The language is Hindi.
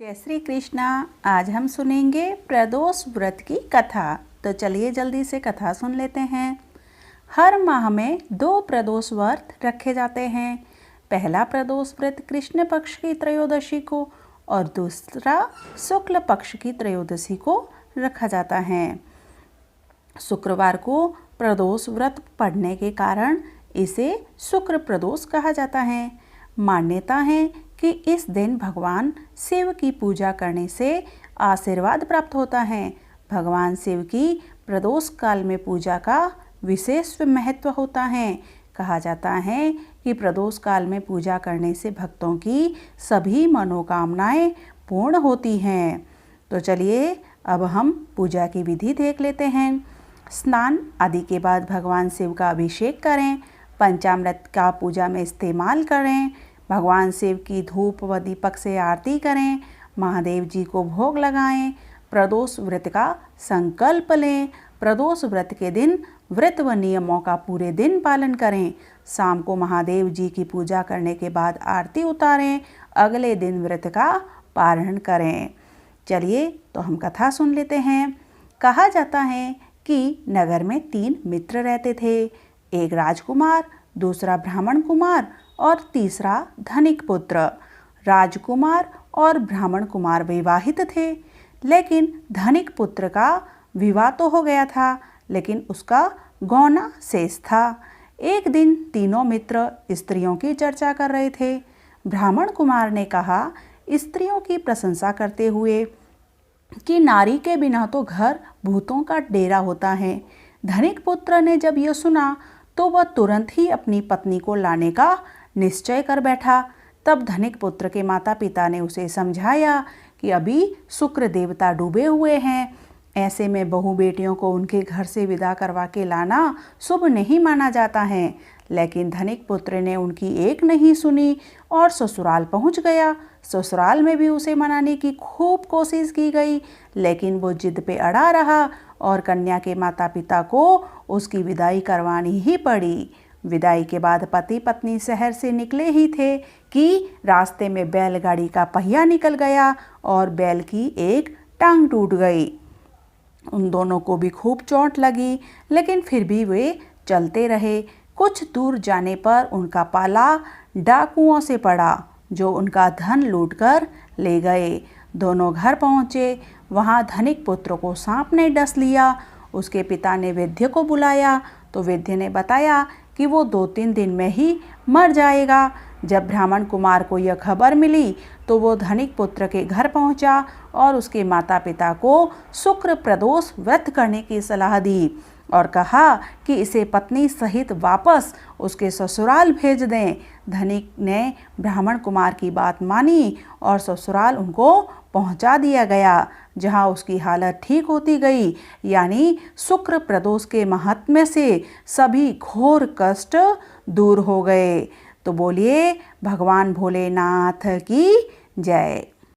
जय श्री कृष्णा। आज हम सुनेंगे प्रदोष व्रत की कथा। तो चलिए जल्दी से कथा सुन लेते हैं। हर माह में 2 प्रदोष व्रत रखे जाते हैं। पहला प्रदोष व्रत कृष्ण पक्ष की त्रयोदशी को और दूसरा शुक्ल पक्ष की त्रयोदशी को रखा जाता है। शुक्रवार को प्रदोष व्रत पड़ने के कारण इसे शुक्र प्रदोष कहा जाता है। मान्यता है कि इस दिन भगवान शिव की पूजा करने से आशीर्वाद प्राप्त होता है। भगवान शिव की प्रदोष काल में पूजा का विशेष महत्व होता है। कहा जाता है कि प्रदोष काल में पूजा करने से भक्तों की सभी मनोकामनाएं पूर्ण होती हैं। तो चलिए अब हम पूजा की विधि देख लेते हैं। स्नान आदि के बाद भगवान शिव का अभिषेक करें। पंचामृत का पूजा में इस्तेमाल करें। भगवान शिव की धूप व दीपक से आरती करें। महादेव जी को भोग लगाएं। प्रदोष व्रत का संकल्प लें। प्रदोष व्रत के दिन व्रत व नियमों का पूरे दिन पालन करें। शाम को महादेव जी की पूजा करने के बाद आरती उतारें। अगले दिन व्रत का पारण करें। चलिए तो हम कथा सुन लेते हैं। कहा जाता है कि नगर में 3 मित्र रहते थे। एक राजकुमार, दूसरा ब्राह्मण कुमार और तीसरा धनिक पुत्र। राजकुमार और ब्राह्मण कुमार विवाहित थे, लेकिन धनिक पुत्र का विवाह तो हो गया था, लेकिन उसका गौना शेष था। एक दिन तीनों मित्र स्त्रियों की चर्चा कर रहे थे। ब्राह्मण कुमार ने कहा स्त्रियों की प्रशंसा करते हुए कि नारी के बिना तो घर भूतों का डेरा होता है। धनिक पुत्र ने जब यह सुना तो वह तुरंत ही अपनी पत्नी को लाने का निश्चय कर बैठा। तब धनिक पुत्र के माता पिता ने उसे समझाया कि अभी शुक्र देवता डूबे हुए हैं, ऐसे में बहू बेटियों को उनके घर से विदा करवा के लाना शुभ नहीं माना जाता है। लेकिन धनिक पुत्र ने उनकी एक नहीं सुनी और ससुराल पहुंच गया। ससुराल में भी उसे मनाने की खूब कोशिश की गई, लेकिन वो जिद पे अड़ा रहा और कन्या के माता पिता को उसकी विदाई करवानी ही पड़ी। विदाई के बाद पति पत्नी शहर से निकले ही थे कि रास्ते में बैलगाड़ी का पहिया निकल गया और बैल की एक टांग टूट गई। उन दोनों को भी खूब चोट लगी, लेकिन फिर भी वे चलते रहे। कुछ दूर जाने पर उनका पाला डाकुओं से पड़ा, जो उनका धन लूटकर ले गए। दोनों घर पहुँचे। वहाँ धनिक पुत्र को सांप ने डस लिया। उसके पिता ने वैद्य को बुलाया तो वैद्य ने बताया कि वो 2-3 दिन में ही मर जाएगा। जब ब्राह्मण कुमार को यह खबर मिली तो वो धनिक पुत्र के घर पहुंचा और उसके माता पिता को शुक्र प्रदोष व्रत करने की सलाह दी और कहा कि इसे पत्नी सहित वापस उसके ससुराल भेज दें। धनिक ने ब्राह्मण कुमार की बात मानी और ससुराल उनको पहुंचा दिया गया, जहां उसकी हालत ठीक होती गई। यानी शुक्र प्रदोष के महात्म्य से सभी घोर कष्ट दूर हो गए। तो बोलिए भगवान भोलेनाथ की जय।